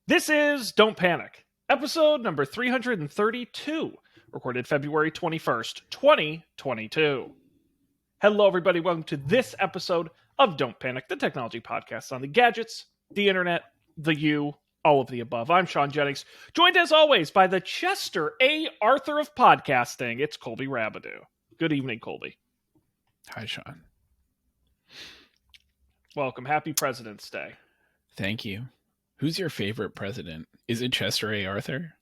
This is Don't Panic, episode number 332, recorded February 21st, 2022. Hello, everybody. Welcome to this episode of Don't Panic, the technology podcast on the gadgets, the internet, the you, all of the above. I'm Sean Jennings, joined as always by the Chester A. Arthur of podcasting. It's Colby Rabideau. Good evening, Colby. Hi, Sean. Welcome. Happy President's Day. Thank you. Who's your favorite president? Is it Chester A. Arthur?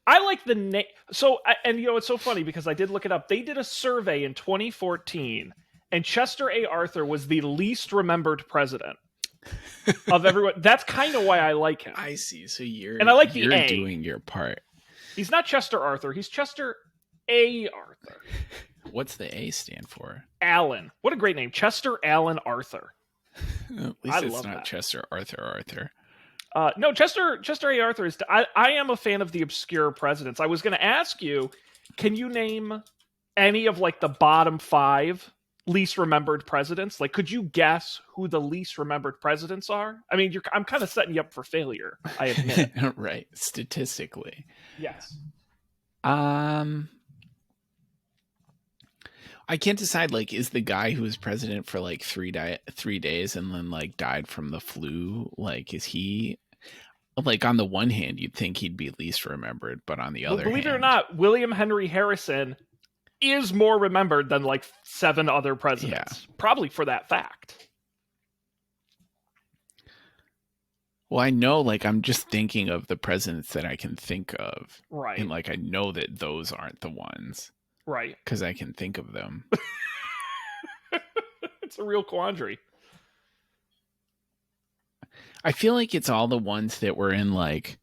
I like the name. So, and you know, it's so funny because I did look it up. They did a survey in 2014, and Chester A. Arthur was the least remembered president of everyone. That's kind of why I like him. I see. So you're doing your part. He's not Chester Arthur. He's Chester A. Arthur. What's the A stand for? Allen. What a great name. Chester Allen Arthur. At least it's not Chester Arthur. No, Chester A. Arthur is. I am a fan of the obscure presidents. I was going to ask you, can you name any of like the bottom 5 least remembered presidents? Like, could you guess who the least remembered presidents are? I mean, I'm kind of setting you up for failure, I admit. Right, statistically. Yes. I can't decide. Like, is the guy who was president for like 3 days and then like died from the flu? Like, is he? Like, on the one hand, you'd think he'd be least remembered, but on the other, believe it or not, William Henry Harrison is more remembered than like 7 other presidents. Yeah. Probably for that fact. Well, I know, like, I'm just thinking of the presidents that I can think of. Right. And, like, I know that those aren't the ones. Right. Because I can think of them. It's a real quandary. I feel like it's all the ones that were in, like,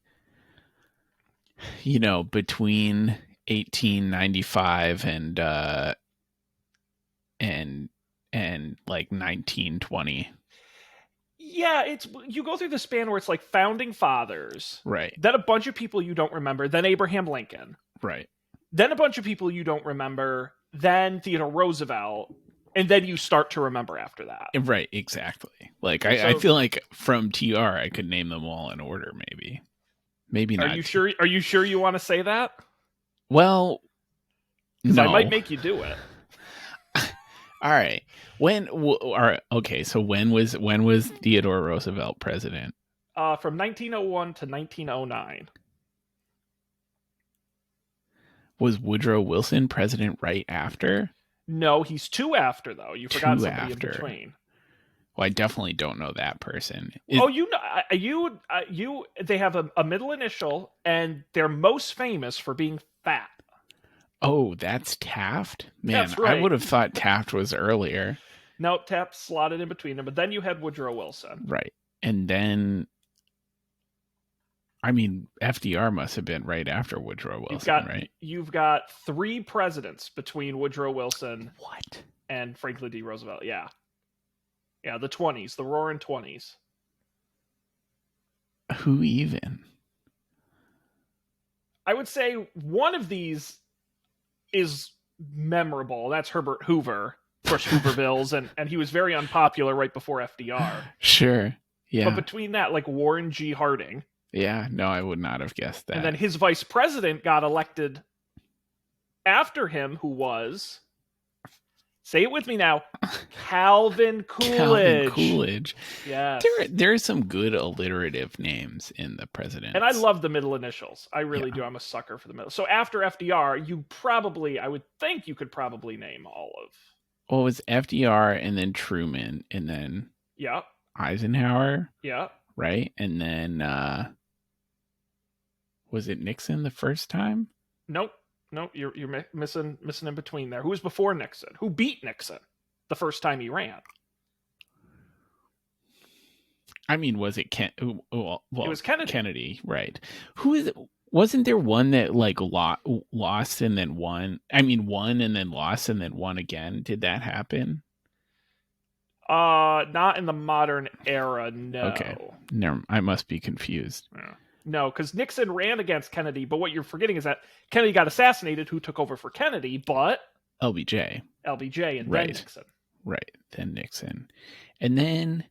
you know, between 1895 and like 1920. Yeah, it's you go through the span where it's like founding fathers, right? Then a bunch of people you don't remember, then Abraham Lincoln, right? Then a bunch of people you don't remember, then Theodore Roosevelt, and then you start to remember after that. Right, exactly. Like, I feel like from TR I could name them all in order, maybe not. Are you sure? Are you sure you want to say that? Well, no. I might make you do it. All right. Okay. So when was Theodore Roosevelt president? From 1901 to 1909. Was Woodrow Wilson president right after? No, he's 2 after though. You forgot somebody in between. Well, I definitely don't know that person. You know, they have a middle initial, and they're most famous for being fat. Oh, that's Taft? Man, that's right. I would have thought Taft was earlier. No, Taft slotted in between them, but then you had Woodrow Wilson. Right. And then, I mean, FDR must have been right after Woodrow Wilson, right? You've got 3 presidents between Woodrow Wilson what? And Franklin D. Roosevelt. Yeah. Yeah, the 20s, the roaring 20s. Who even? I would say one of these is memorable. That's Herbert Hoover. Of course, Hoovervilles, and he was very unpopular right before FDR. Sure, yeah. But between that, like Warren G. Harding. Yeah, no, I would not have guessed that. And then his vice president got elected after him, who was, say it with me now, Calvin Coolidge. Calvin Coolidge. Yes. There are some good alliterative names in the presidents. And I love the middle initials. I really do. I'm a sucker for the middle. So after FDR, I would think you could probably name all of. Well, it was FDR and then Truman and then Eisenhower. Yeah. Right? And then was it Nixon the first time? Nope, you're missing in between there. Who was before Nixon? Who beat Nixon the first time he ran? I mean, was it it was Kennedy. Kennedy, right? Who is it? Wasn't there one that like lost and then won? I mean, won and then lost and then won again. Did that happen? Not in the modern era. No. Okay. No, I must be confused. Yeah. No, because Nixon ran against Kennedy, but what you're forgetting is that Kennedy got assassinated, who took over for Kennedy, but... LBJ, and then Nixon. Right, then Nixon. And then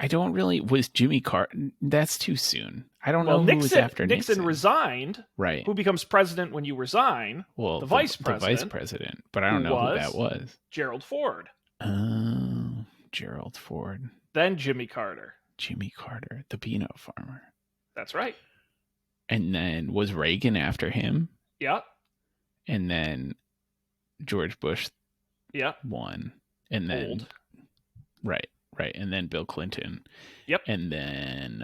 I don't really was Jimmy Carter. That's too soon. I don't Well, know who was after Nixon resigned. Right. Who becomes president when you resign? Well, the vice president. president, but I don't know who that was. Gerald Ford. Oh, Gerald Ford. Then Jimmy Carter. Jimmy Carter, the peanut farmer. That's right. And then was Reagan after him? Yeah. And then George Bush. Yeah. Won. And then Old. Right. And then Bill Clinton. Yep. And then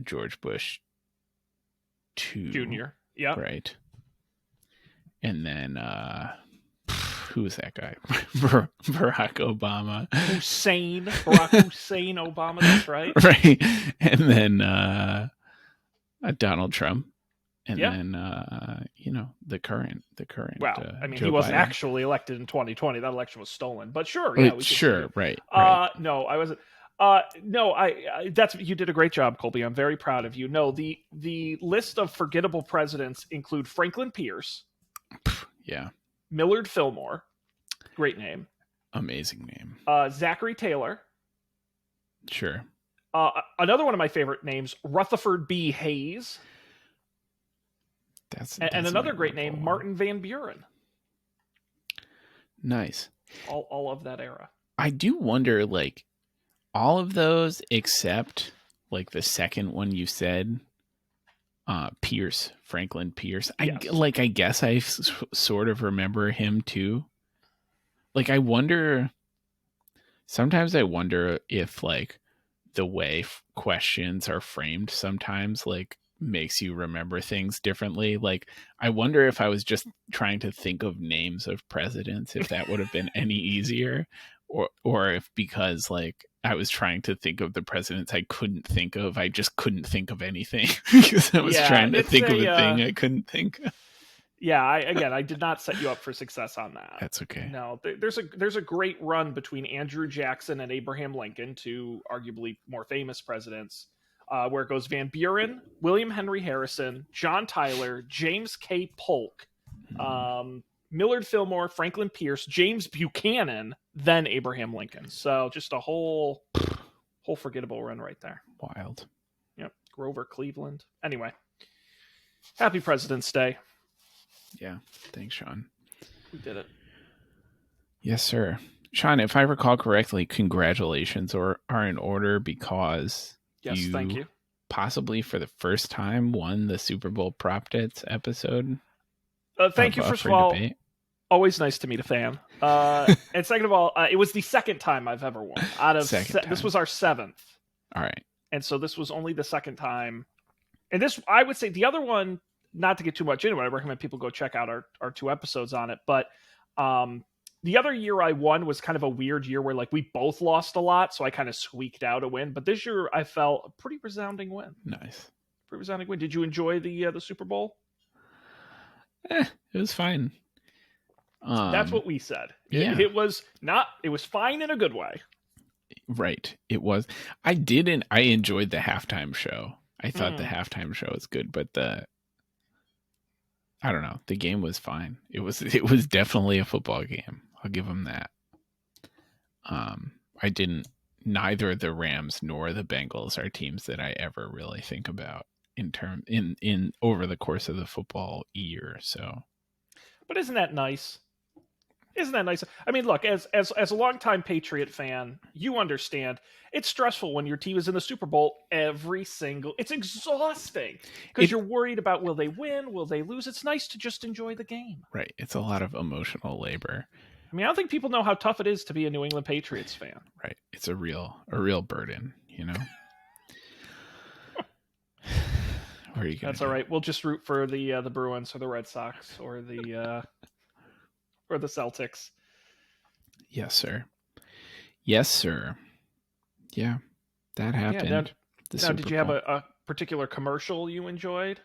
George Bush Jr. Yeah. Right. And then who's that guy? Barack Obama. Barack Hussein Obama, that's right. Right. And then Donald Trump. And then the current. Well, Joe he wasn't Biden. actually elected in 2020. That election was stolen. But sure, yeah, right. No, I wasn't. No, that's you did a great job, Colby. I'm very proud of you. No, the list of forgettable presidents include Franklin Pierce. Yeah. Millard Fillmore. Great name. Amazing name. Zachary Taylor. Sure. Another one of my favorite names, Rutherford B. Hayes. That's another great name, Martin Van Buren. Nice. All of that era. I do wonder, like, all of those except, like, the second one you said, Pierce, Franklin Pierce. Yes. I guess I sort of remember him too. Like, sometimes I wonder if, like, the way questions are framed sometimes, like, makes you remember things differently. Like, I wonder if I was just trying to think of names of presidents, if that would have been any easier, or if because, like, I was trying to think of the presidents I couldn't think of, I just couldn't think of anything because I was trying to think of a thing I couldn't think of. Yeah, I did not set you up for success on that. That's okay. No, there's a great run between Andrew Jackson and Abraham Lincoln, two arguably more famous presidents, where it goes Van Buren, William Henry Harrison, John Tyler, James K. Polk, Millard Fillmore, Franklin Pierce, James Buchanan, then Abraham Lincoln. So just a whole forgettable run right there. Wild. Yep. Grover Cleveland. Anyway, happy President's Day. Yeah. Thanks, Sean. We did it. Yes, sir. Sean, if I recall correctly, congratulations are in order because thank you. Possibly for the first time won the Super Bowl Prop Bets episode. Thank you, first of all. Debate. Always nice to meet a fan. And second of all, it was the second time I've ever won. This was our seventh. All right. And so this was only the second time. And this, I would say, the other one, not to get too much into it, I recommend people go check out our 2 episodes on it. But the other year I won was kind of a weird year where, like, we both lost a lot, so I kind of squeaked out a win. But this year I felt a pretty resounding win. Nice. Pretty resounding win. Did you enjoy the Super Bowl? It was fine. That's what we said. Yeah. It was fine in a good way. Right. It was. I enjoyed the halftime show. I thought the halftime show was good, but I don't know. The game was fine. It was definitely a football game. I'll give them that. Neither the Rams nor the Bengals are teams that I ever really think about in over the course of the football year. So, but isn't that nice? Isn't that nice? I mean, look, as a longtime Patriot fan, you understand it's stressful when your team is in the Super Bowl it's exhausting because you're worried about, will they win? Will they lose? It's nice to just enjoy the game. Right. It's a lot of emotional labor. I mean, I don't think people know how tough it is to be a New England Patriots fan. Right. It's a real burden, you know? What are you gonna That's all right. We'll just root for the Bruins or the Red Sox or the Celtics. Yes, sir. Yes, sir. Yeah, that happened. Now, did you have a particular commercial you enjoyed?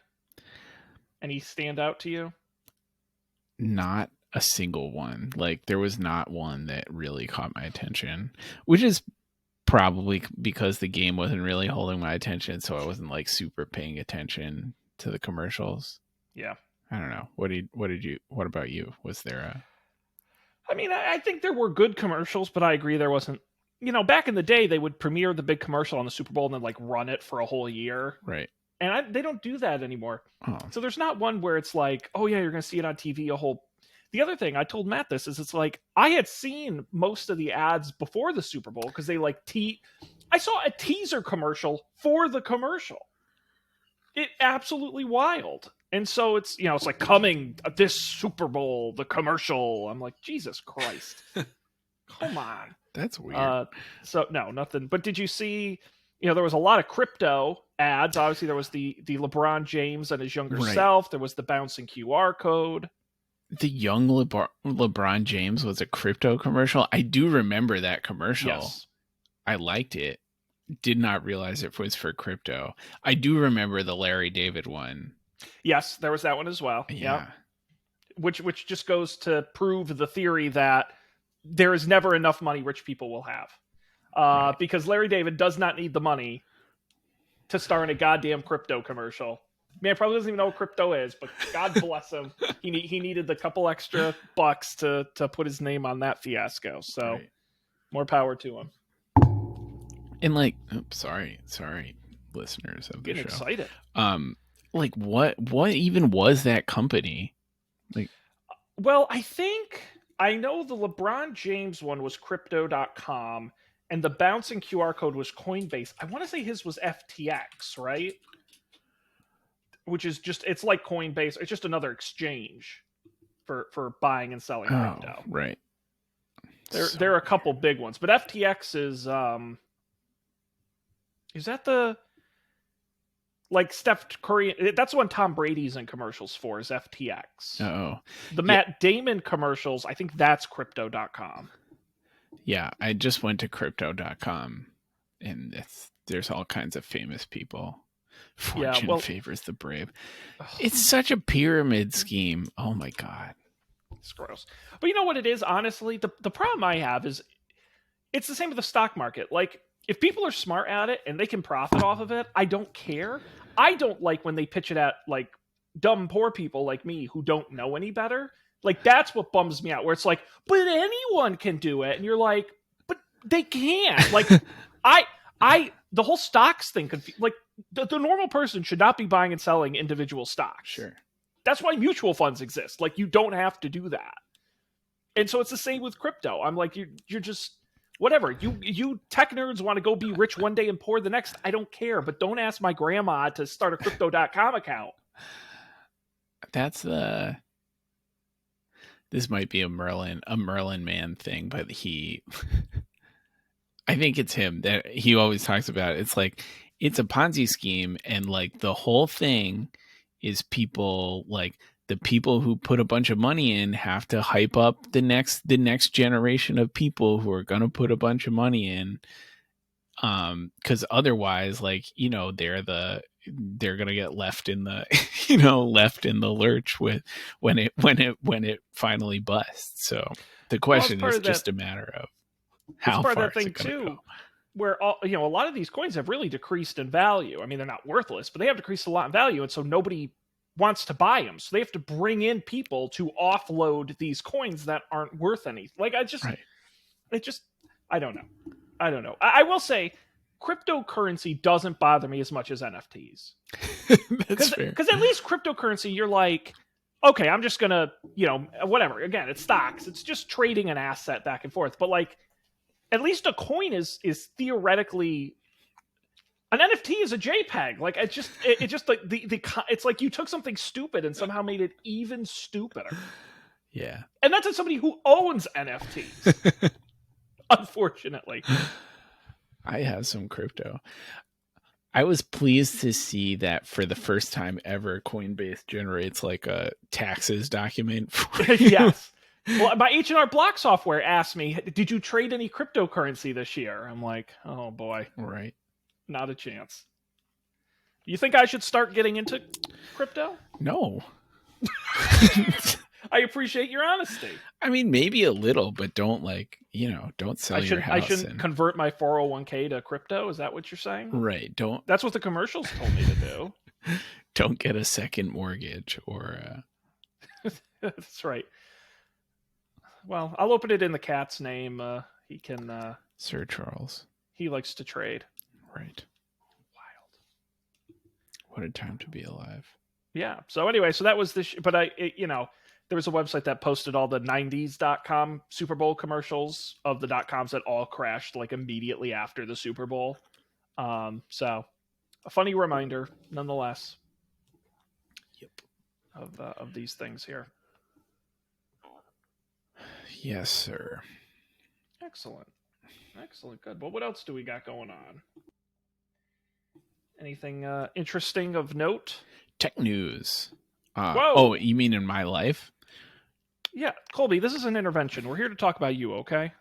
Any stand out to you? Not a single one. Like, there was not one that really caught my attention, which is probably because the game wasn't really holding my attention, so I wasn't, like, super paying attention to the commercials. Yeah. I don't know. What about you? Was there a... I mean, I think there were good commercials, but I agree there wasn't back in the day, they would premiere the big commercial on the Super Bowl and then like run it for a whole year. Right. And they don't do that anymore. Oh. So there's not one where it's like, oh yeah, you're going to see it on TV a whole. The other thing I told Matt this is it's like I had seen most of the ads before the Super Bowl because they like I saw a teaser commercial for the commercial. It absolutely wild. And so it's it's like coming this Super Bowl, the commercial. I'm like, Jesus Christ. Come on. That's weird. So no, nothing. But did you see, there was a lot of crypto ads. Obviously there was the LeBron James and his younger self. There was the bouncing QR code. The young LeBron James was a crypto commercial. I do remember that commercial. Yes. I liked it. Did not realize it was for crypto. I do remember the Larry David one. Yes, there was that one as well. Yeah. Which just goes to prove the theory that there is never enough money rich people will have. Because Larry David does not need the money to star in a goddamn crypto commercial. Man, probably doesn't even know what crypto is, but God bless him. He needed the couple extra bucks to put his name on that fiasco. So more power to him. And like, sorry, listeners of the Getting show. Excited. Like what even was that company? Like, well, I know the LeBron James one was crypto.com and the bouncing QR code was Coinbase. I want to say his was FTX, right? Which is it's like Coinbase. It's just another exchange for buying and selling crypto. Right. There are a couple big ones, but FTX is that the like Steph Curry? That's the one Tom Brady's in commercials for. Is FTX? Oh, the Matt Damon commercials. I think that's crypto.com. Yeah, I just went to crypto.com, and there's all kinds of famous people. Fortune favors the brave. It's such a pyramid scheme. Oh my God. It's gross. But you know what it is, honestly? The problem I have is it's the same with the stock market. Like, if people are smart at it and they can profit off of it, I don't care. I don't like when they pitch it at like dumb poor people like me who don't know any better. Like, that's what bums me out, where it's like, but anyone can do it. And you're like, but they can't. Like, the whole stocks thing could like the normal person should not be buying and selling individual stocks. Sure. That's why mutual funds exist. Like, you don't have to do that. And so it's the same with crypto. I'm like, you're just whatever. You tech nerds want to go be rich one day and poor the next. I don't care, but don't ask my grandma to start a crypto.com account. This might be a Merlin Man thing, but I think it's him that he always talks about. It's like, it's a Ponzi scheme, and like the whole thing is people, like the people who put a bunch of money in have to hype up the next generation of people who are going to put a bunch of money in. Cause otherwise, like, they're going to get left in the, left in the lurch when it finally busts. So the question is just a matter of how far that thing too, go. Where a lot of these coins have really decreased in value. I mean, they're not worthless, but they have decreased a lot in value. And so nobody wants to buy them. So they have to bring in people to offload these coins that aren't worth anything. Like, I don't know. I will say cryptocurrency doesn't bother me as much as NFTs. That's fair. Because at least cryptocurrency, you're like, okay, I'm just going to, whatever. Again, it's stocks. It's just trading an asset back and forth. But like, at least a coin is theoretically, an NFT is a JPEG. Like, it just like it's like you took something stupid and somehow made it even stupider. Yeah. And that's somebody who owns NFTs. Unfortunately. I have some crypto. I was pleased to see that for the first time ever, Coinbase generates like a taxes document for you. Yes. Well, my H&R Block software asked me, did you trade any cryptocurrency this year? I'm like, oh boy. Right. Not a chance. You think I should start getting into crypto? No. I appreciate your honesty. I mean, maybe a little, but don't don't sell your house. I shouldn't convert my 401k to crypto. Is that what you're saying? Right. Don't. That's what the commercials told me to do. Don't get a second mortgage or. That's right. Well, I'll open it in the cat's name. He can Sir Charles. He likes to trade. Right. Wild. What a time to be alive. Yeah. So anyway, so that was the but there was a website that posted all the 90s.com Super Bowl commercials of the .coms that all crashed like immediately after the Super Bowl. So a funny reminder nonetheless. Yep. Of these things here. Yes, sir. Excellent. Good. Well, what else do we got going on? Anything interesting of note? Tech news. Whoa. Oh, you mean in my life? Yeah, Colby, this is an intervention. We're here to talk about you, okay?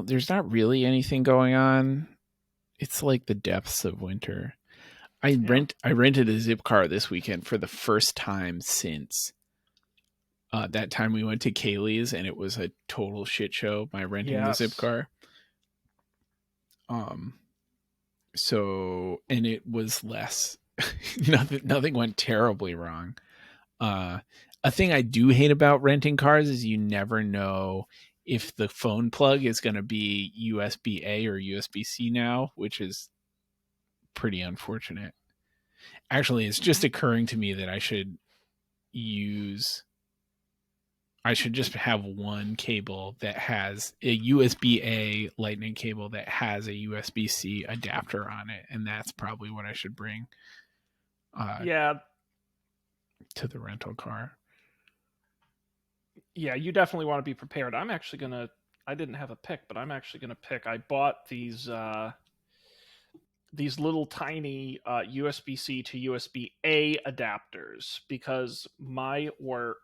There's not really anything going on. It's like the depths of winter. I rented a zip car this weekend for the first time since that time we went to Kaylee's, and it was a total shit show by renting the zip car. So, and it was less. Nothing went terribly wrong. A thing I do hate about renting cars is you never know if the phone plug is going to be USB-A or USB-C now, which is pretty unfortunate. Actually, it's just occurring to me that I should just have one cable that has a USB-A lightning cable that has a USB-C adapter on it, and that's probably what I should bring to the rental car. Yeah, you definitely want to be prepared. I didn't have a pick, but I'm actually going to pick. I bought these little tiny USB-C to USB-A adapters because my work,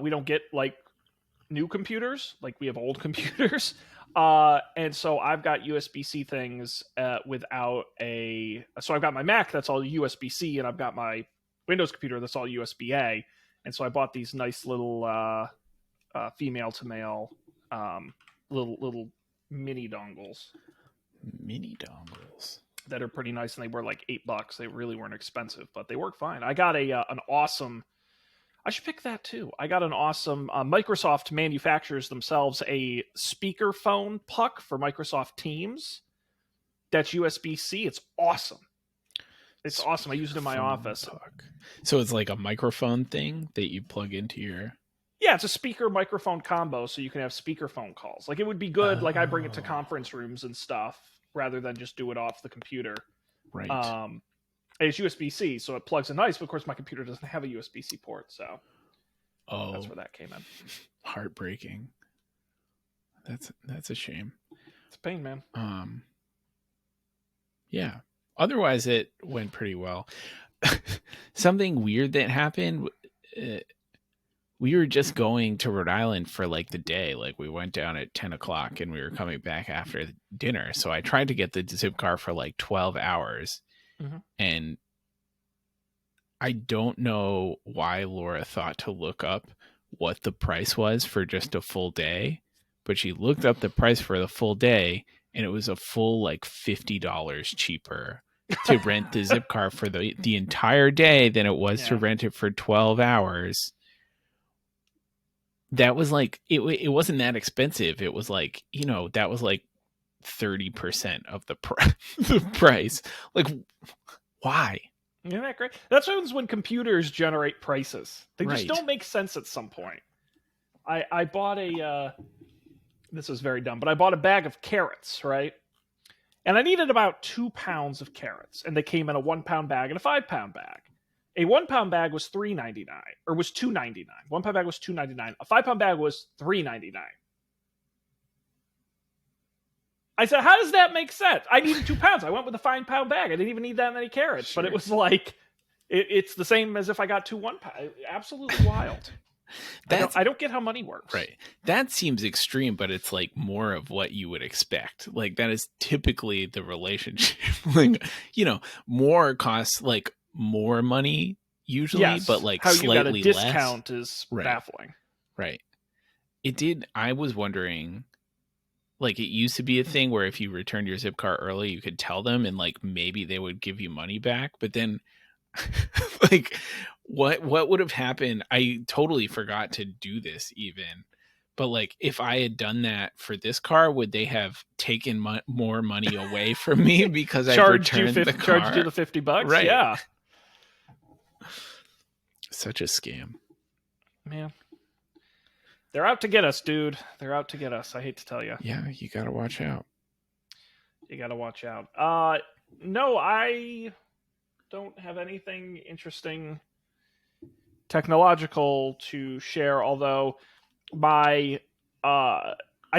we don't get like new computers, like we have old computers. And so I've got USB-C things without so I've got my Mac that's all USB-C, and I've got my Windows computer that's all USB-A. And so I bought these nice little female to male little mini dongles. Mini dongles that are pretty nice, and they were like $8. They really weren't expensive, but they work fine. I got an awesome. I should pick that too. I got an awesome. Microsoft manufactures themselves a speakerphone puck for Microsoft Teams. That's USB-C. It's awesome. It's awesome. I use it in my office. Puck. So it's like a microphone thing that you plug into your. Yeah, it's a speaker microphone combo, so you can have speakerphone calls. Like it would be good. Like I bring it to conference rooms and stuff rather than just do it off the computer. Right. And it's USB-C, so it plugs in nice. But of course, my computer doesn't have a USB-C port, so that's where that came in. Heartbreaking. That's a shame. It's a pain, man. Yeah. Otherwise, it went pretty well. Something weird that happened. We were just going to Rhode Island for like the day. Like we went down at 10 o'clock and we were coming back after dinner. So I tried to get the zip car for like 12 hours. Mm-hmm. And I don't know why Laura thought to look up what the price was for just a full day, but she looked up the price for the full day and it was a full like $50 cheaper to rent the zip car for the entire day than it was to rent it for 12 hours. That was like, it wasn't that expensive. It was like, that was like 30% of the price. Like, why? Isn't that great? That's when computers generate prices. They right. just don't make sense at some point. I bought this was very dumb, but I bought a bag of carrots, right? And I needed about 2 pounds of carrots, and they came in a 1 pound bag and a 5 pound bag. A 1 pound bag was $3.99, or was $2.99. 1 pound bag was $2.99. A 5 pound bag was $3.99. I said, how does that make sense? I needed 2 pounds. I went with a 5 pound bag. I didn't even need that many carrots, sure. But it was like, it's the same as if I got 2 1 pound. Absolutely wild. I don't get how money works. Right. That seems extreme, but it's like more of what you would expect. Like that is typically the relationship. Like, more costs like more money usually, yes. But like how slightly you got a discount less. Is baffling. Right. It did. I was wondering, like it used to be a thing where if you returned your zip car early, you could tell them and like maybe they would give you money back. But then like what would have happened? I totally forgot to do this even. But like, if I had done that for this car, would they have taken more money away from me because I returned the car? Charged you the $50? Right. Yeah. Such a scam. Man. They're out to get us, dude. They're out to get us. I hate to tell you. Yeah, you got to watch out. You got to watch out. No, I don't have anything interesting technological to share, although I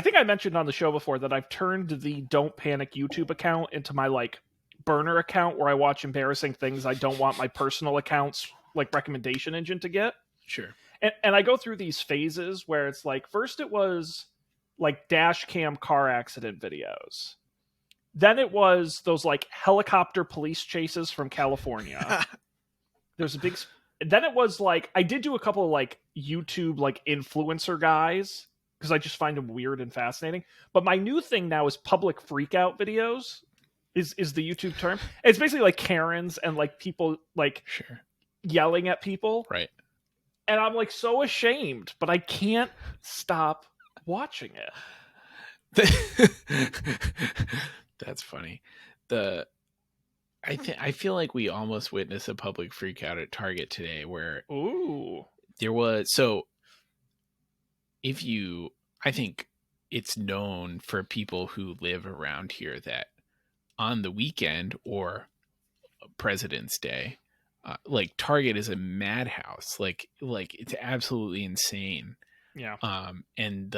think I mentioned on the show before that I've turned the Don't Panic YouTube account into my like burner account where I watch embarrassing things I don't want my personal accounts like recommendation engine to get. Sure. And I go through these phases where it's like, first it was like dash cam car accident videos. Then it was those like helicopter police chases from California. There's a big... Then it was like, I did do a couple of like YouTube like influencer guys because I just find them weird and fascinating. But my new thing now is public freakout videos is the YouTube term. It's basically like Karens and like people like Sure. yelling at people. Right. And I'm like so ashamed, but I can't stop watching it. That's funny. I feel like we almost witnessed a public freakout at Target today where there was, so I think it's known for people who live around here that on the weekend or President's Day, like Target is a madhouse. Like it's absolutely insane. Yeah. And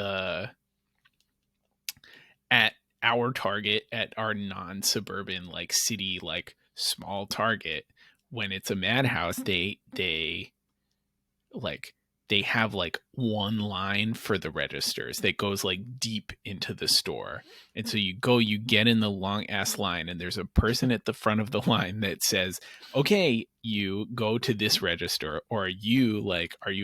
at our Target, at our non-suburban like city like small Target, when it's a madhouse, they have like one line for the registers that goes like deep into the store. And so you get in the long ass line and there's a person at the front of the line that says, okay, you go to this register, or are you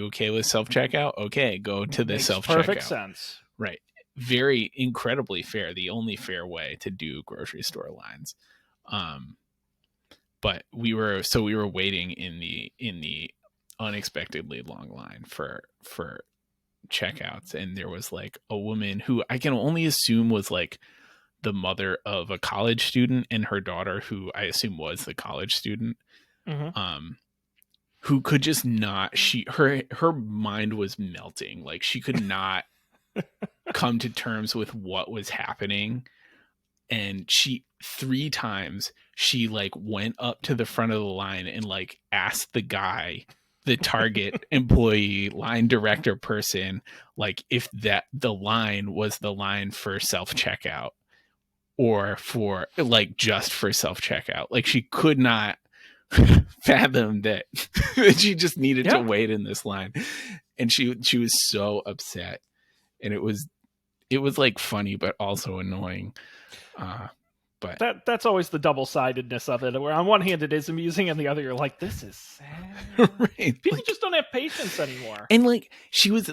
okay with self-checkout? Okay, go to the self-checkout. Perfect sense. Right. Very incredibly fair. The only fair way to do grocery store lines. But we were waiting in the unexpectedly long line for checkouts, and there was like a woman who I can only assume was like the mother of a college student and her daughter, who I assume was the college student, who could just not, her mind was melting. Like she could not come to terms with what was happening. And she 3 times she like went up to the front of the line and like asked the guy, the Target employee, line director person, like if that the line was the line for self-checkout or for like just for self-checkout. Like she could not fathom that she just needed to wait in this line. And she was so upset. And it was like funny, but also annoying. But that's always the double-sidedness of it, where on one hand it is amusing, and the other you're like, this is sad. Right. People just don't have patience anymore. And like she was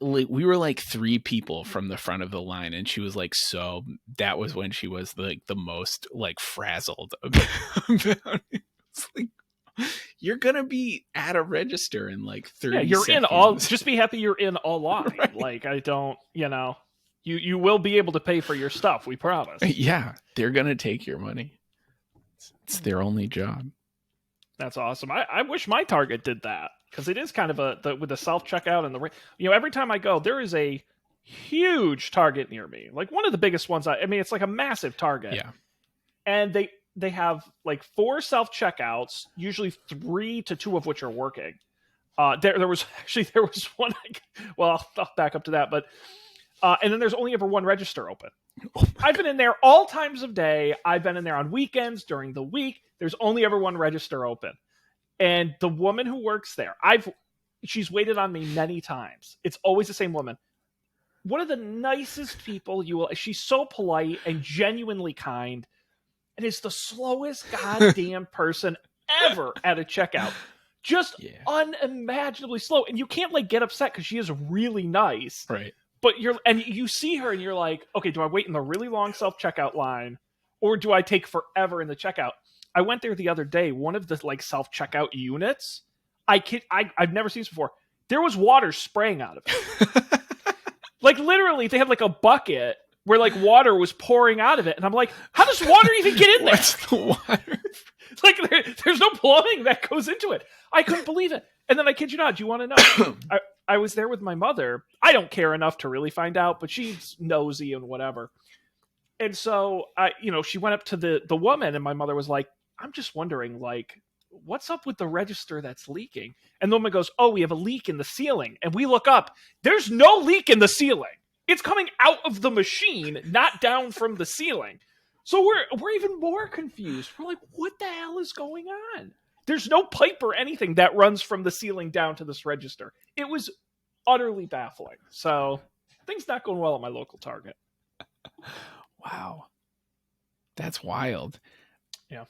like, we were like 3 people from the front of the line, and she was like, so that was when she was like the most like frazzled about it. It's like, you're gonna be at a register in like 30 you're seconds. in all, just be happy you're in a line. Right. Like I don't, you will be able to pay for your stuff, we promise. Yeah, they're gonna take your money. It's their only job. That's awesome. I wish my Target did that, because it is kind of with the self-checkout and every time I go, there is a huge Target near me, like one of the biggest ones. I mean, it's like a massive Target. Yeah. And they have like 4 self-checkouts, usually 3 to 2 of which are working. There was one, well, I'll back up to that, but and then there's only ever one register open. I've been in there all times of day. I've been in there on weekends, during the week. There's only ever one register open. And the woman who works there, she's waited on me many times. It's always the same woman. One of the nicest people she's so polite and genuinely kind. And is the slowest goddamn person ever at a checkout. Just unimaginably slow. And you can't like get upset because she is really nice. Right. But you see her and you're like, okay, do I wait in the really long self-checkout line, or do I take forever in the checkout? I went there the other day. One of the like self-checkout units, I've never seen this before. There was water spraying out of it. Like literally, they had like a bucket where like water was pouring out of it, and I'm like, how does water even get in there? What's the water? Like there's no plumbing that goes into it. I couldn't believe it. And then I kid you not, do you want to know? I was there with my mother. I don't care enough to really find out, but she's nosy and whatever. And so she went up to the woman, and my mother was like, I'm just wondering, like, what's up with the register that's leaking? And the woman goes, oh, we have a leak in the ceiling. And we look up. There's no leak in the ceiling. It's coming out of the machine, not down from the ceiling. So we're even more confused. We're like, what the hell is going on? There's no pipe or anything that runs from the ceiling down to this register. It was utterly baffling. So things not going well at my local Target. Wow. That's wild. Yeah.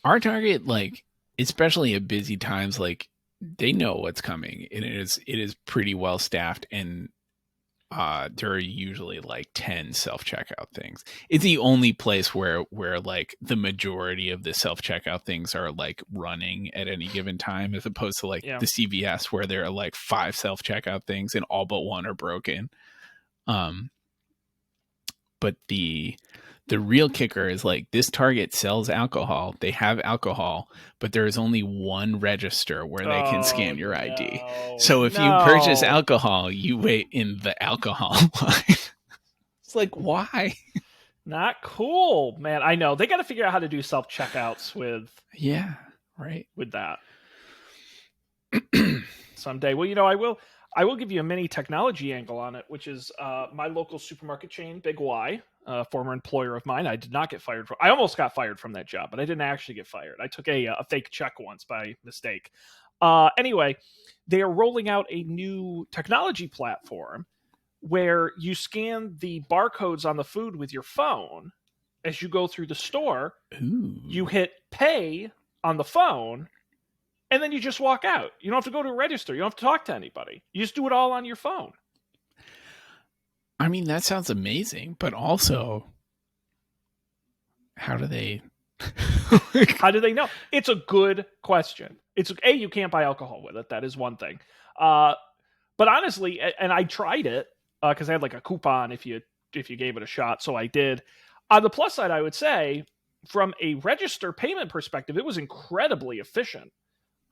Our Target, like, especially at busy times, like, they know what's coming. And it is pretty well staffed, and there are usually like 10 self-checkout things. It's the only place where like the majority of the self-checkout things are like running at any given time, as opposed to like the CVS where there are like 5 self-checkout things and all but one are broken. But the real kicker is like this Target sells alcohol. They have alcohol, but there is only one register where they can scan your ID. So if you purchase alcohol, you wait in the alcohol line. It's like, why? Not cool, man. I know. They got to figure out how to do self-checkouts with that someday. Well, I will give you a mini technology angle on it, which is my local supermarket chain, Big Y, former employer of mine. I did not get fired from. I almost got fired from that job, but I didn't actually get fired. I took a fake check once by mistake. Anyway, they are rolling out a new technology platform where you scan the barcodes on the food with your phone as you go through the store. Ooh. You hit pay on the phone, and then you just walk out. You don't have to go to a register. You don't have to talk to anybody. You just do it all on your phone. I mean, that sounds amazing, but also, how do they... How do they know? It's a good question. You can't buy alcohol with it. That is one thing. But honestly, and I tried it because I had like a coupon if you gave it a shot. So I did. On the plus side, I would say, from a register payment perspective, it was incredibly efficient.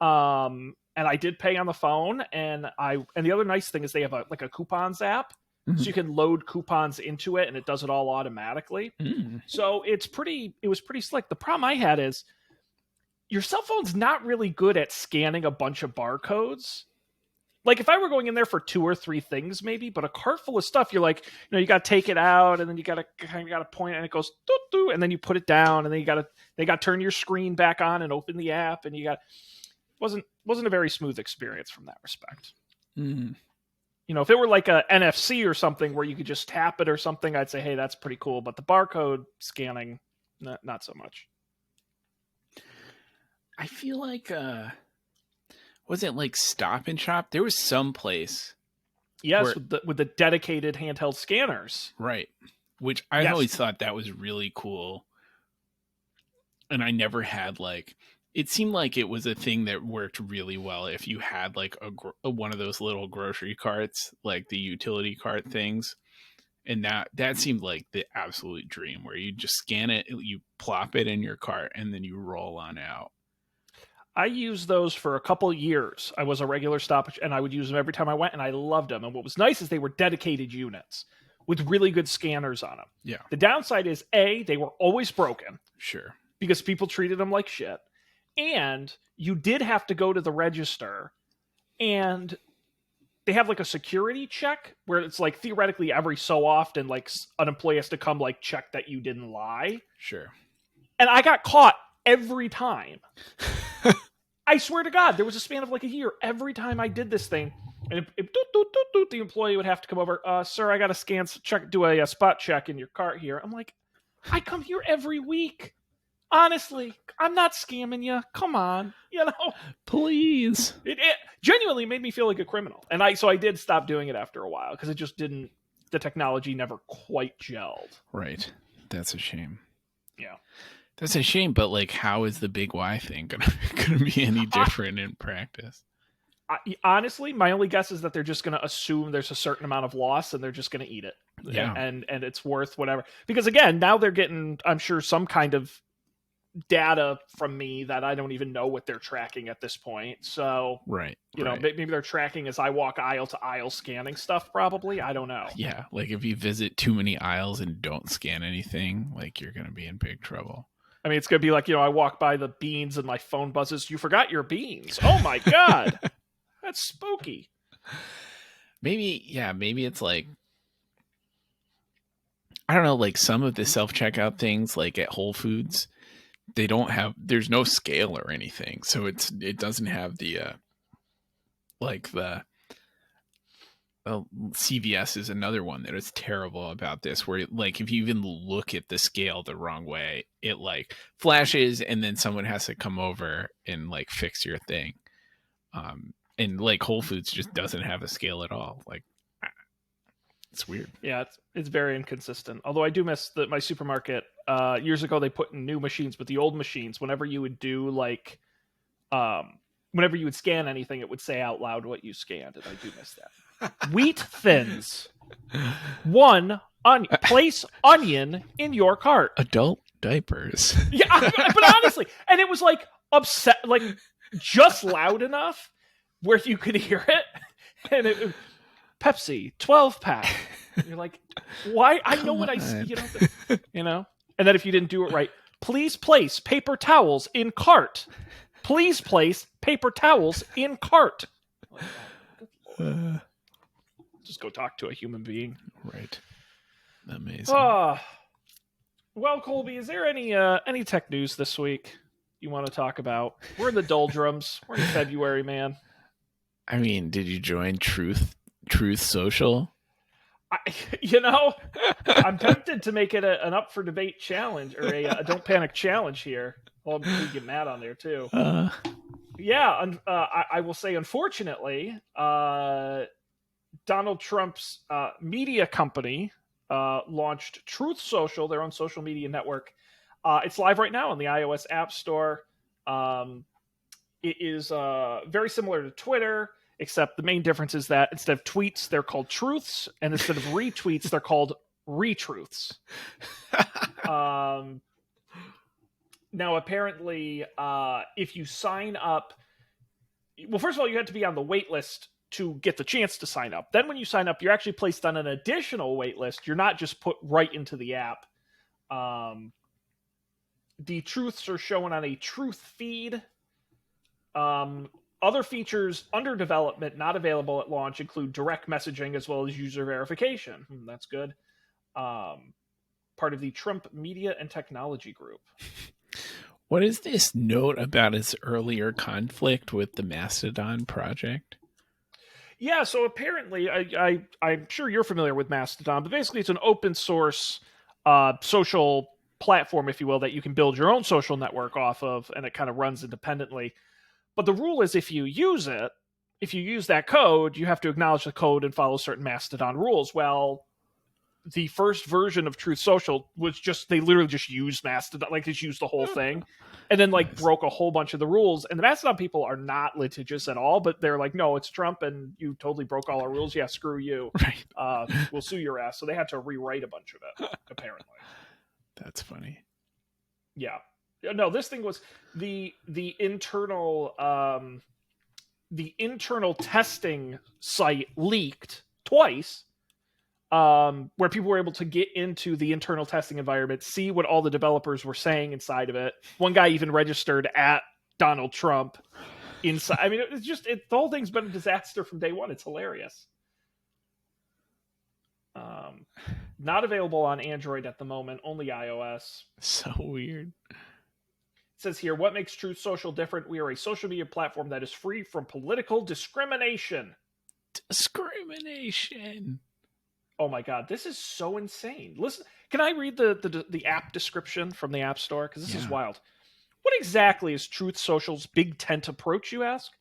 And I did pay on the phone, and the other nice thing is they have a coupons app. Mm-hmm. So you can load coupons into it, and it does it all automatically. Mm. So it was pretty slick. The problem I had is your cell phone's not really good at scanning a bunch of barcodes. Like if I were going in there for 2 or 3 things, maybe, but a cart full of stuff, you're like, you got to take it out, and then you got to point, and it goes doo doo, and then you put it down, and then they got to turn your screen back on and open the app, and wasn't a very smooth experience from that respect. Mm. If it were like a NFC or something where you could just tap it or something, I'd say, hey, that's pretty cool. But the barcode scanning, not so much. I feel like, was it like Stop and Shop? There was some place. Yes, with the dedicated handheld scanners. Right. Which I always thought that was really cool. And I never had it seemed like it was a thing that worked really well if you had like one of those little grocery carts, like the utility cart things. And that seemed like the absolute dream, where you just scan it, you plop it in your cart, and then you roll on out. I used those for a couple of years. I was a regular stoppage, and I would use them every time I went, and I loved them. And what was nice is they were dedicated units with really good scanners on them. Yeah. The downside is, they were always broken. Sure. Because people treated them like shit. And you did have to go to the register, and they have like a security check where it's like theoretically every so often, like an employee has to come like check that you didn't lie. Sure. And I got caught every time. I swear to God, there was a span of like a year. Every time I did this thing, and the employee would have to come over. Sir, I got to do a spot check in your cart here. I'm like, I come here every week. Honestly, I'm not scamming you. Come on, please. It genuinely made me feel like a criminal, and I did stop doing it after a while because it just didn't. The technology never quite gelled. Right, that's a shame. Yeah. That's a shame, but like, how is the big Y thing gonna be any different in practice? Honestly, my only guess is that they're just going to assume there's a certain amount of loss and they're just going to eat it. Yeah. And it's worth whatever. Because again, now they're getting, I'm sure, some kind of data from me that I don't even know what they're tracking at this point. So, right. You know, maybe they're tracking as I walk aisle to aisle scanning stuff, probably. I don't know. Yeah. Like if you visit too many aisles and don't scan anything, like you're going to be in big trouble. I mean, it's going to be like, you know, I walk by the beans and my phone buzzes. You forgot your beans. Oh my God. That's spooky. Maybe it's like, I don't know, like some of the self-checkout things, like at Whole Foods, there's no scale or anything. So it doesn't have the, CVS is another one that is terrible about this, where like if you even look at the scale the wrong way, it like flashes and then someone has to come over and like fix your thing. And like Whole Foods just doesn't have a scale at all. Like, it's weird. Yeah, it's very inconsistent. Although I do miss my supermarket. Years ago, they put in new machines, but the old machines, whenever you would do like, whenever you would scan anything, it would say out loud what you scanned, and I do miss that. Wheat Thins. Place onion in your cart. Adult diapers. Yeah, but honestly, and it was like upset, like just loud enough where you could hear it, and it Pepsi 12-pack. You're like, why? I know what I see, you know. And then if you didn't do it right, please place paper towels in cart. Please place paper towels in cart. Like, oh, just go talk to a human being. Right. Amazing. Well, Colby, is there any tech news this week you want to talk about? We're in the doldrums. We're in February, man. I mean, did you join Truth Social? I'm tempted to make it an up for debate challenge or a don't panic challenge here. Well, we get mad on there too. Yeah, I will say, unfortunately, Donald Trump's media company launched Truth Social, their own social media network. It's live right now on the iOS App Store. It is very similar to Twitter, except the main difference is that instead of tweets, they're called truths, and instead of retweets, they're called retruths. Now, apparently, if you sign up, well, first of all, you have to be on the wait list to get the chance to sign up. Then when you sign up, you're actually placed on an additional wait list. You're not just put right into the app. The truths are shown on a truth feed. Other features under development, not available at launch, include direct messaging as well as user verification. That's good. Part of the Trump Media and Technology Group. What is this note about his earlier conflict with the Mastodon project? Yeah, so apparently, I'm sure you're familiar with Mastodon, but basically it's an open source social platform, if you will, that you can build your own social network off of, and it kind of runs independently. But the rule is if you use that code, you have to acknowledge the code and follow certain Mastodon rules. Well, the first version of Truth Social was they literally just used Mastodon, like just used the whole thing, and then like broke a whole bunch of the rules. And the Mastodon people are not litigious at all, but they're like, no, it's Trump and you totally broke all our rules. Yeah, screw you. Right. We'll sue your ass. So they had to rewrite a bunch of it, apparently. That's funny. Yeah. No, this thing was the internal testing site leaked twice, where people were able to get into the internal testing environment, see what all the developers were saying inside of it. One guy even registered at Donald Trump inside. I mean, it's just the whole thing's been a disaster from day one. It's hilarious. Not available on Android at the moment, only iOS. So weird. It says here, what makes Truth Social different? We are a social media platform that is free from political discrimination. Discrimination. Oh my God, this is so insane. Listen, can I read the app description from the App Store? Because this is wild. What exactly is Truth Social's big tent approach, you ask?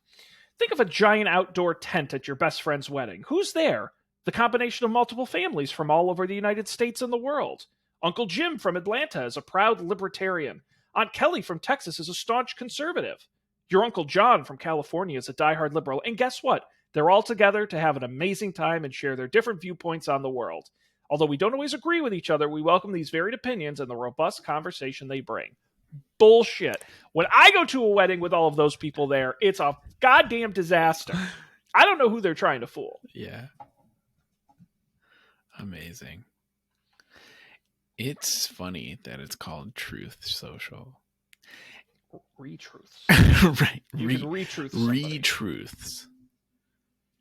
Think of a giant outdoor tent at your best friend's wedding. Who's there? The combination of multiple families from all over the United States and the world. Uncle Jim from Atlanta is a proud libertarian. Aunt Kelly from Texas is a staunch conservative. Your Uncle John from California is a diehard liberal. And guess what? They're all together to have an amazing time and share their different viewpoints on the world. Although we don't always agree with each other, we welcome these varied opinions and the robust conversation they bring. Bullshit. When I go to a wedding with all of those people there, it's a goddamn disaster. I don't know who they're trying to fool. Yeah. Amazing. It's funny that it's called Truth Social. Retruths. Right. You can retruth somebody. Retruths.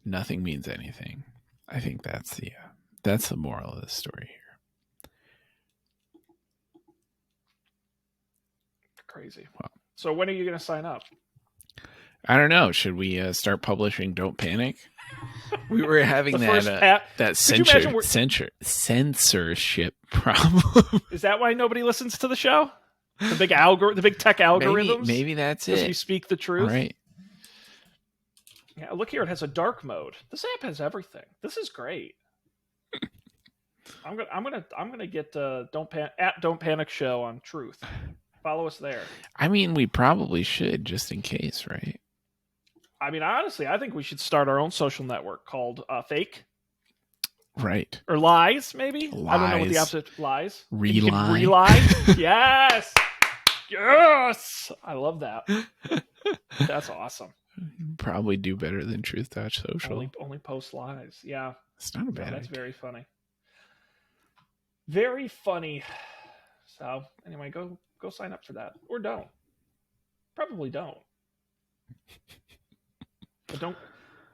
Nothing means anything. I think that's the moral of the story here. Crazy. Wow. So when are you going to sign up? I don't know. Should we start publishing Don't Panic? We were having that censorship problem. Is that why nobody listens to the show? The big tech algorithms? Maybe that's it. Because we speak the truth? Right. Yeah, look here. It has a dark mode. This app has everything. This is great. I'm gonna get Don't Panic Show on Truth. Follow us there. I mean, we probably should, just in case, right? I mean, honestly, I think we should start our own social network called Fake. Right. Or Lies, maybe? Lies. I don't know what the opposite of Lies. Relie. Relie? Yes! Yes! I love that. That's awesome. Probably do better than Truth.social. Only post lies. Yeah. It's not a bad That's idea. very funny. Very funny. So, anyway, go sign up for that. Or don't. Probably don't. But don't.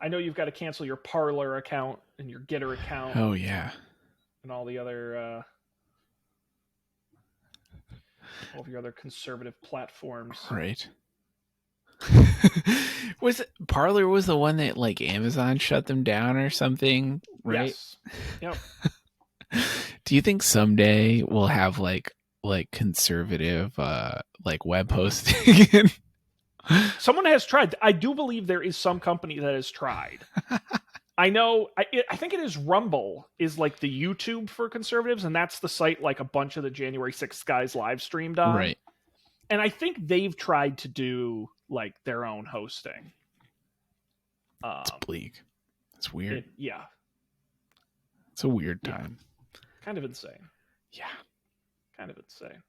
I know you've got to cancel your Parler account and your Getter account. Oh, yeah. And all the other all of your other conservative platforms. Right. Parler was the one that like Amazon shut them down or something, right? Yes. Yep. Do you think someday we'll have like conservative like web hosting? Someone has tried. I do believe there is some company that has tried. I know. I think it is Rumble is like the YouTube for conservatives, and that's the site like a bunch of the January 6th guys live streamed on. Right. And I think they've tried to do like their own hosting. It's bleak. It's weird. Yeah. It's a weird time. Yeah. Kind of insane. Yeah. Kind of insane.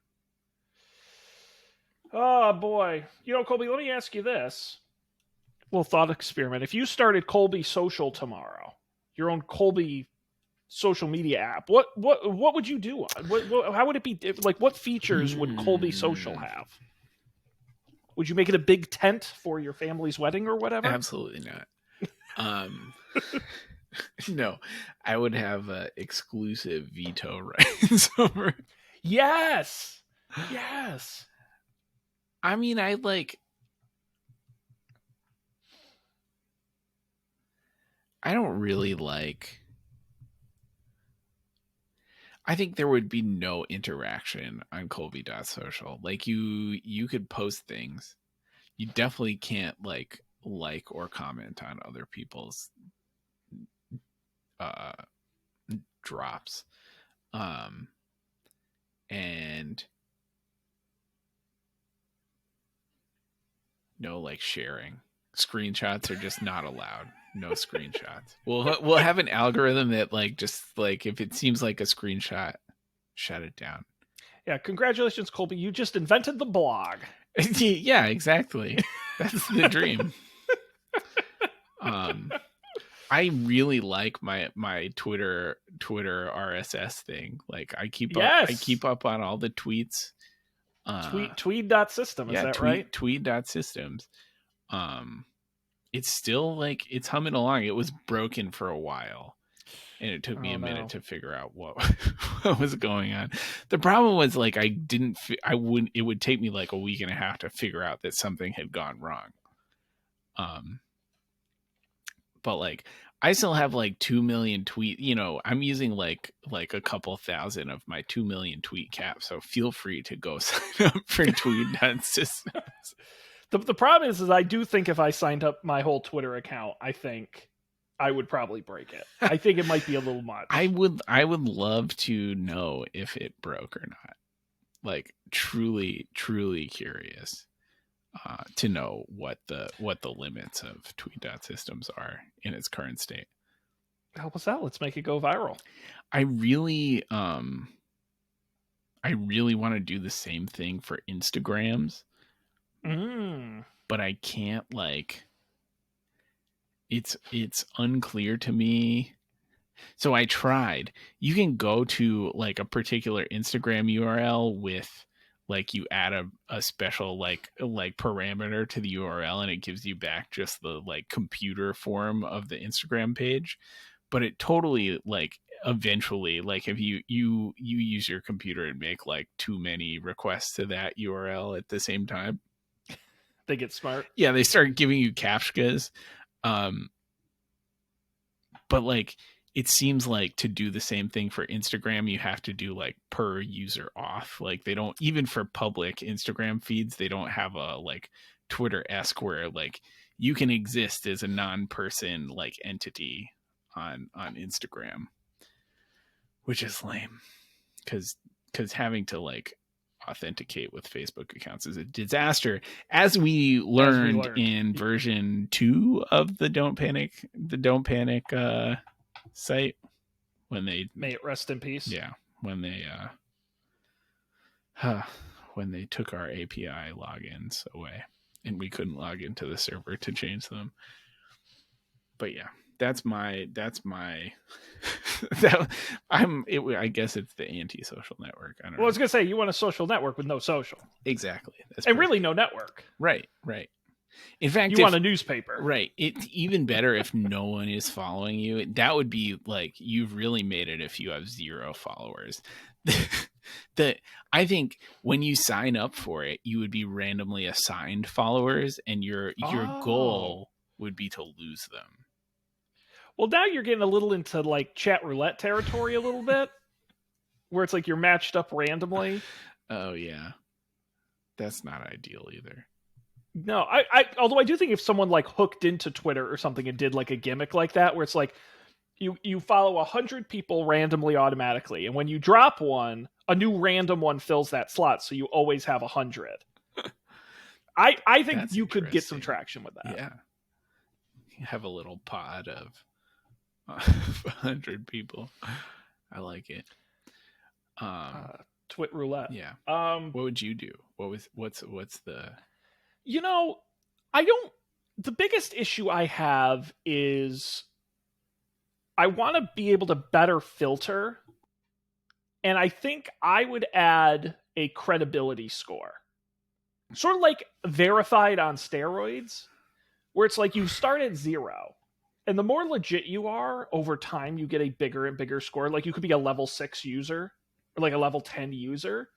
Oh, boy. You know, Colby, let me ask you this. Little thought experiment. If you started Colby Social tomorrow, your own Colby social media app, what would you do? How would it be? Like, what features would Colby Social have? Would you make it a big tent for your family's wedding or whatever? Absolutely not. No, I would have exclusive veto rights over. Yes. I mean, I don't really like. I think there would be no interaction on Colby.social. Like you could post things. You definitely can't like or comment on other people's drops. And no like sharing. Screenshots are just not allowed. No screenshots. We'll have an algorithm that like just like if it seems like a screenshot, shut it down. Yeah, congratulations, Colby. You just invented the blog. Yeah, exactly. That's the dream. I really like my Twitter RSS thing. Like I keep up on all the tweets. Tweed.system, is that right? Tweed.systems. It's still like it's humming along. It was broken for a while, and it took me a minute to figure out what was going on. The problem was like it would take me like a week and a half to figure out that something had gone wrong. But like I still have like 2 million tweet. You know, I'm using like a couple thousand of my 2 million tweet cap. So feel free to go sign up for Tweed.systems. The problem is I do think if I signed up my whole Twitter account, I think I would probably break it. I think it might be a little much. I would love to know if it broke or not. like truly, truly curious to know what the limits of tweet.systems are in its current state. Help us out. Let's make it go viral. I really want to do the same thing for Instagrams, but I can't, like, it's unclear to me. So I tried. You can go to like a particular Instagram URL with, like, you add a special like parameter to the URL and it gives you back just the like computer form of the Instagram page. But it totally, like, eventually, like, if you use your computer and make like too many requests to that URL at the same time, they get smart. Yeah, they start giving you captchas. But like, it seems like to do the same thing for Instagram, you have to do like per user auth. Like, they don't, even for public Instagram feeds, they don't have a like Twitter-esque where like you can exist as a non-person like entity on Instagram, which is lame because having to like authenticate with Facebook accounts is a disaster, as we learned in version 2 of the Don't Panic site, when they, may it rest in peace. Yeah, when they took our API logins away and we couldn't log into the server to change them. But yeah, that's my I guess it's the anti-social network. I don't know. I was gonna say, you want a social network with no social. Exactly. That's and really no network. Right. In fact, you want a newspaper. Right. It's even better if no one is following you. That would be like, you've really made it if you have 0 followers. I think when you sign up for it, you would be randomly assigned followers, and your goal would be to lose them. Well, now you're getting a little into like chat roulette territory a little bit, where it's like you're matched up randomly. Oh yeah, that's not ideal either. No, although I do think if someone like hooked into Twitter or something and did like a gimmick like that, where it's like you follow 100 people randomly automatically, and when you drop one, a new random one fills that slot, so you always have 100. I think you could get some traction with that. Yeah, you have a little pod of 100 people. I like it. Twit roulette. Yeah. What would you do? What's the? The biggest issue I have is I want to be able to better filter, and I think I would add a credibility score. Sort of like verified on steroids, where it's like you start at 0, and the more legit you are, over time you get a bigger and bigger score. Like, you could be a level 6 user or like a level 10 user,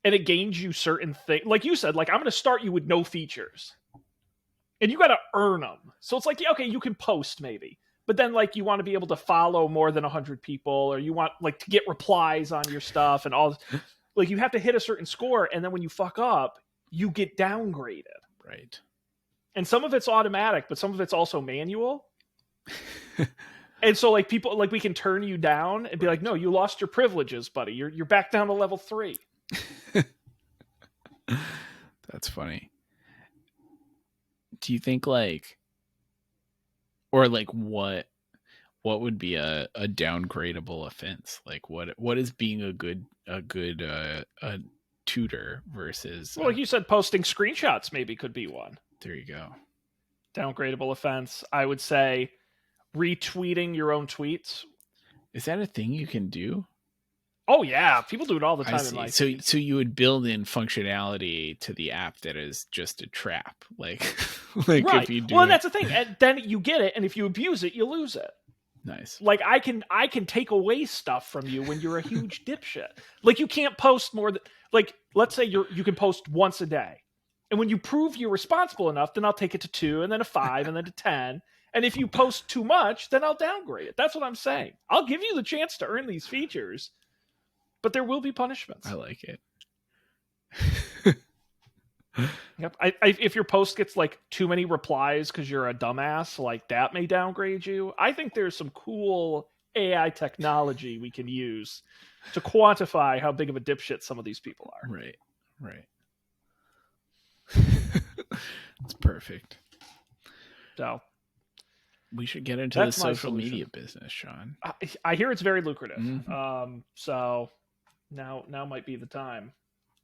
and it gains you certain things. Like you said, like, I'm going to start you with no features, and you got to earn them. So it's like, yeah, okay, you can post maybe, but then like you want to be able to follow more than 100 people, or you want like to get replies on your stuff and all. Like, you have to hit a certain score, and then when you fuck up, you get downgraded. Right. And some of it's automatic, but some of it's also manual. And so like people, like, we can turn you down and be like, no, you lost your privileges, buddy. You're back down to level 3. That's funny. Do you think like, or like what would be a downgradable offense? Like what is being a good tutor versus, well, like you said, posting screenshots maybe could be one. There you go. Downgradable offense. I would say retweeting your own tweets. Is that a thing you can do? Oh yeah, people do it all the time. In my so you would build in functionality to the app that is just a trap, like right. If you do that's the thing, and then you get it, and if you abuse it, you lose it. Nice. Like, I can take away stuff from you when you're a huge dipshit. Like, you can't post more than, like, let's say you can post once a day, and when you prove you're responsible enough, then I'll take it to 2, and then a 5, and then to 10. And if you post too much, then I'll downgrade it. That's what I'm saying. I'll give you the chance to earn these features, but there will be punishments. I like it. Yep. If your post gets like too many replies because you're a dumbass, like, that may downgrade you. I think there's some cool AI technology we can use to quantify how big of a dipshit some of these people are. Right. It's perfect. So we should get into the that's my social solution. media business, Sean. I hear it's very lucrative. Mhm. So now might be the time.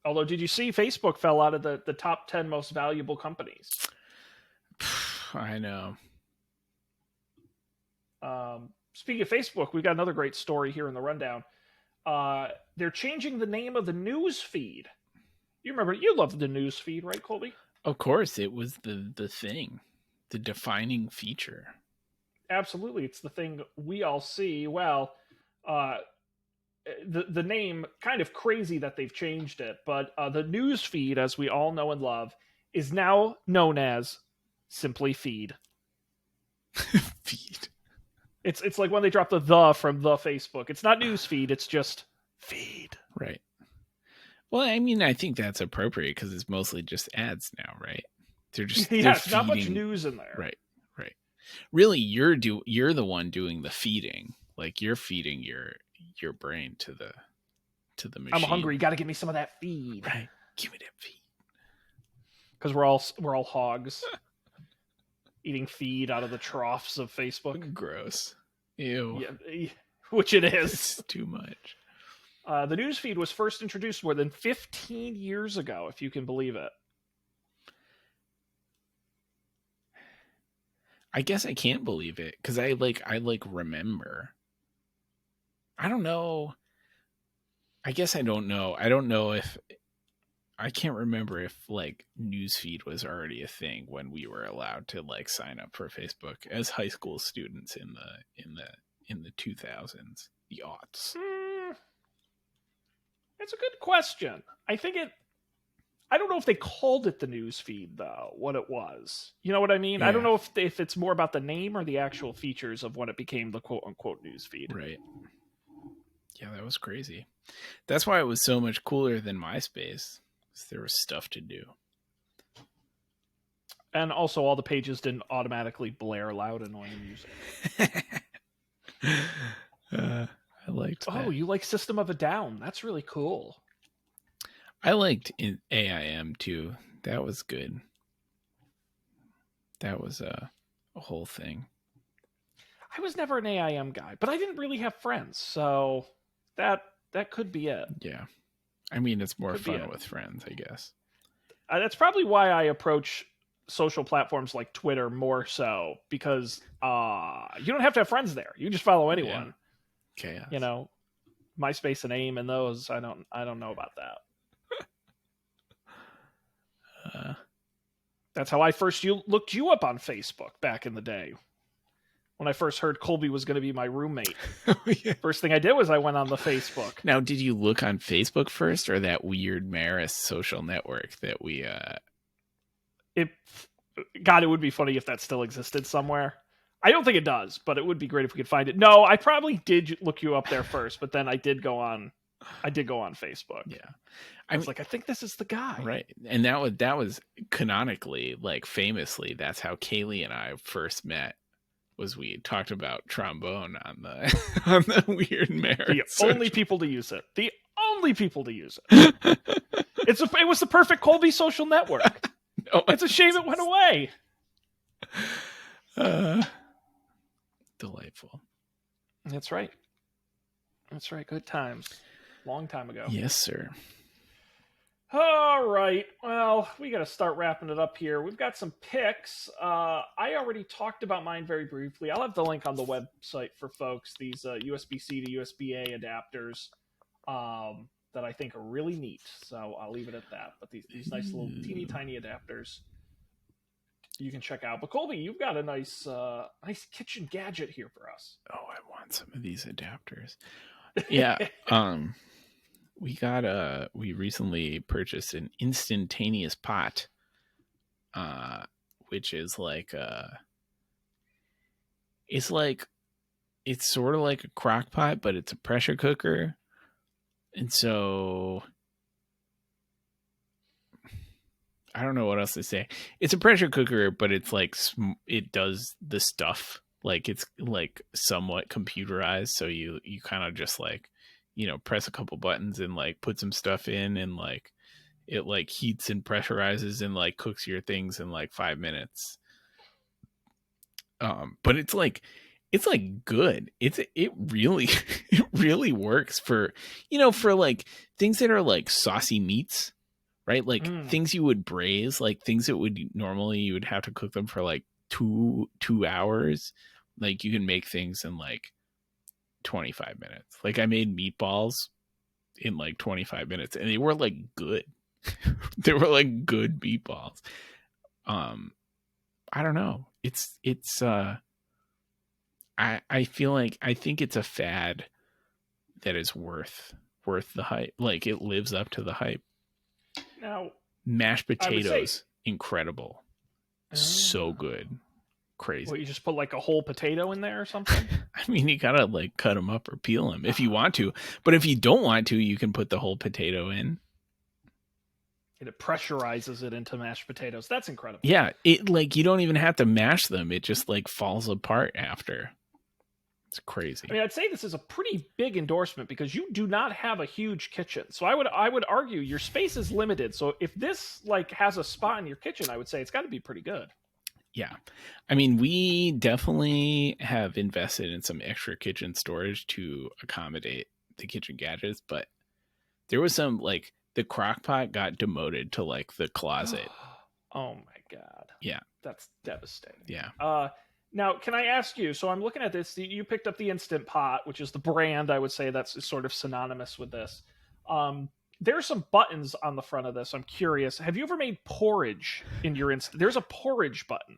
Although, did you see Facebook fell out of the top 10 most valuable companies? I know. Speaking of Facebook, we got another great story here in the rundown. They're changing the name of the news feed. You remember, you loved the news feed, right, Colby? Of course, it was the thing, the defining feature. Absolutely, it's the thing we all see. Well, the name, kind of crazy that they've changed it, but the news feed, as we all know and love, is now known as simply feed. Feed. It's like when they drop the from the Facebook. It's not news feed, it's just feed. Right. Well, I mean, I think that's appropriate because it's mostly just ads now, right? They're just Yeah, they're it's not much feeding. news in there. Right. Really, you're the one doing the feeding. Like you're feeding your brain to the machine. I'm hungry. You got to give me some of that feed. Right. Give me that feed. Because we're all hogs eating feed out of the troughs of Facebook. Gross. Ew. Yeah, which it is. It's too much. The news feed was first introduced more than 15 years ago, if you can believe it. I guess I can't believe it because I remember. I don't know. I guess I don't know. I don't know if I can't remember if like newsfeed was already a thing when we were allowed to like sign up for Facebook as high school students in the 2000s, the aughts. It's a good question. I don't know if they called it the news feed though, what it was. You know what I mean? Yeah. I don't know if it's more about the name or the actual features of when it became the quote unquote news feed. Right. Yeah, that was crazy. That's why it was so much cooler than MySpace. There was stuff to do. And also all the pages didn't automatically blare loud annoying music. I liked that. Oh, you like System of a Down. That's really cool. I liked AIM too. That was good. That was a whole thing. I was never an AIM guy, but I didn't really have friends, so that could be it. Yeah. I mean, it's more fun with friends, I guess. That's probably why I approach social platforms like Twitter more so, because you don't have to have friends there. You can just follow anyone. Yeah. Chaos. You know, MySpace and AIM and those, I don't know about that. That's how I first looked you up on Facebook back in the day. When I first heard Colby was going to be my roommate. Yeah. First thing I did was I went on the Facebook. Now, did you look on Facebook first or that weird Maris social network that we... God, it would be funny if that still existed somewhere. I don't think it does, but it would be great if we could find it. No, I probably did look you up there first, but then I did go on Facebook. Yeah. I was like, I think this is the guy. Right. And that was canonically, like famously, that's how Kaylee and I first met. Was we talked about trombone on the weird Maris. The only people to use it. The only people to use it. It was the perfect Colby social network. No, it's a shame it went away. Delightful. That's right. That's right. Good times. Long time ago. Yes, sir. All right. Well, we got to start wrapping it up here. We've got some picks. I already talked about mine very briefly. I'll have the link on the website for folks. These USB-C to USB-A adapters that I think are really neat. So I'll leave it at that. But these nice little teeny tiny adapters you can check out. But Colby, you've got a nice kitchen gadget here for us. Oh, I want some of these adapters. Yeah. We recently purchased an instantaneous pot, which is it's sort of like a crock pot, but it's a pressure cooker. And so I don't know what else to say. It's a pressure cooker, but it's like it does the stuff Like it's like somewhat computerized, so you kind of just like, press a couple buttons and like put some stuff in, and like it like heats and pressurizes and like cooks your things in like 5 minutes. But it's like good. It really it really works for for like things that are like saucy meats, right? Like things you would braise, like things that would normally you would have to cook them for like two hours. Like you can make things in like 25 minutes. Like I made meatballs in like 25 minutes and they were like good. They were like good meatballs. I don't know. I feel like I think it's a fad that is worth the hype. Like it lives up to the hype. Now, mashed potatoes, incredible. So good. Crazy. Well, you just put like a whole potato in there or something? I mean, you gotta like cut them up or peel them if you want to. But if you don't want to, you can put the whole potato in. And it pressurizes it into mashed potatoes. That's incredible. Yeah, it like you don't even have to mash them. It just like falls apart after. It's crazy. I mean, I'd say this is a pretty big endorsement because you do not have a huge kitchen. So I would argue your space is limited. So if this like has a spot in your kitchen, I would say it's got to be pretty good. Yeah. I mean, we definitely have invested in some extra kitchen storage to accommodate the kitchen gadgets, but there was some like the crock pot got demoted to like the closet. Oh my God. Yeah. That's devastating. Yeah. Now, can I ask you, so I'm looking at this, you picked up the Instant Pot, which is the brand, I would say that's sort of synonymous with this. There are some buttons on the front of this. I'm curious. Have you ever made porridge in your Instant? There's a porridge button.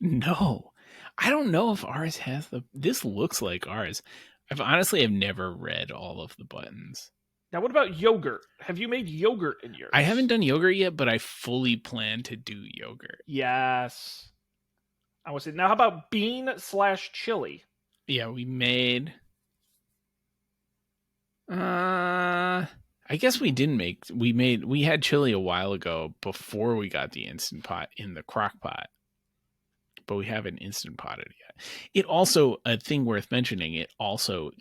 No. I don't know if ours has this looks like ours. I've never read all of the buttons. Now, what about yogurt? Have you made yogurt in yours? I haven't done yogurt yet, but I fully plan to do yogurt. Yes. I was now. How about bean/chili? Yeah, we made. I guess we didn't make. We had chili a while ago before we got the Instant Pot in the crock pot, but we haven't Instant Potted yet. It also, a thing worth mentioning, it also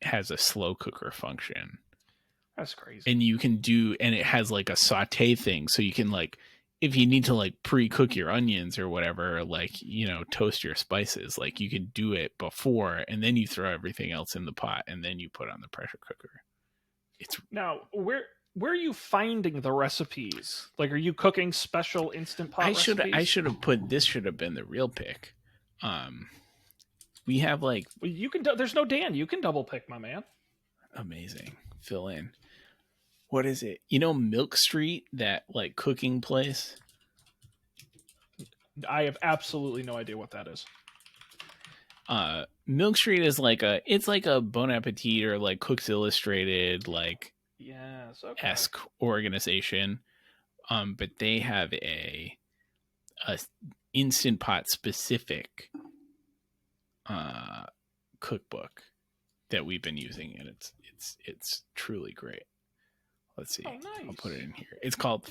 has a slow cooker function. That's crazy. And you can and it has like a saute thing, so you can like, if you need to like pre-cook your onions or whatever, like, toast your spices, like you can do it before and then you throw everything else in the pot and then you put on the pressure cooker. Now, where are you finding the recipes? Like, are you cooking special Instant Pot recipes? I should have put, this should have been the real pick. We have like, well, you can, there's no Dan. You can double pick, my man. Amazing. Fill in. What is it? Milk Street, that like cooking place? I have absolutely no idea what that is. Milk Street is like it's like a Bon Appetit or like Cooks Illustrated, like yes, esque organization. But they have a Instant Pot specific cookbook that we've been using, and it's truly great. Let's see. Oh, nice. I'll put it in here. It's called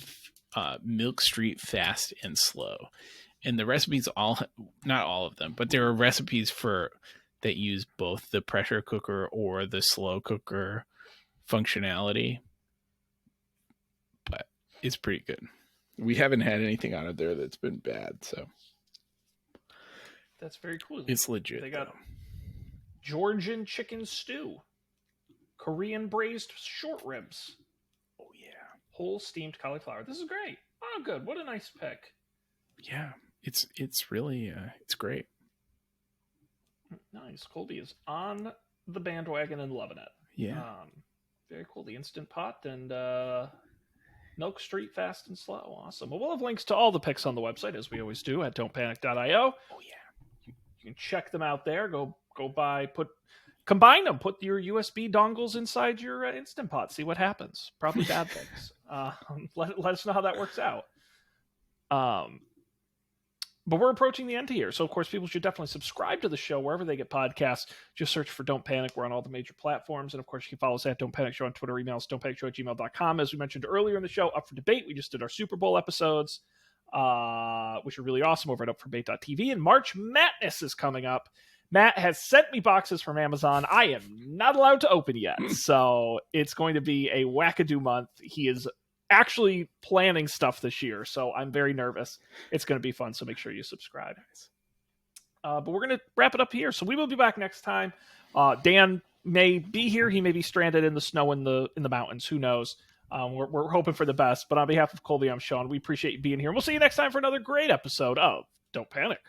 Milk Street Fast and Slow. And the recipes not all of them, but there are recipes that use both the pressure cooker or the slow cooker functionality. But it's pretty good. We haven't had anything on it there that's been bad, so. That's very cool. It's legit. They got Georgian chicken stew, Korean braised short ribs. Oh, yeah. Whole steamed cauliflower. This is great. Oh, good. What a nice pick. Yeah, it's really it's great. Nice. Colby is on the bandwagon and loving it. Yeah. Very cool. The Instant Pot and Milk Street Fast and Slow. Awesome. Well, we'll have links to all the picks on the website, as we always do, at don'tpanic.io. Oh, yeah. You can check them out there. Go buy, combine them. Put your USB dongles inside your Instant Pot. See what happens. Probably bad things. Let us know how that works out. But we're approaching the end here. So, of course, people should definitely subscribe to the show wherever they get podcasts. Just search for Don't Panic. We're on all the major platforms. And, of course, you can follow us at Don't Panic Show on Twitter, emails, don'tpanicshow@gmail.com. As we mentioned earlier in the show, up for debate. We just did our Super Bowl episodes. which are really awesome over at upforbait.tv. And March Madness is coming up. Matt has sent me boxes from Amazon. I am not allowed to open yet, so it's going to be a wackadoo month. He is actually planning stuff this year, so I'm very nervous. It's going to be fun, so make sure you subscribe. But we're going to wrap it up here, so we will be back next time. Dan may be here. He may be stranded in the snow in the mountains. Who knows? We're hoping for the best, but on behalf of Colby, I'm Sean. We appreciate you being here. We'll see you next time for another great episode of Don't Panic.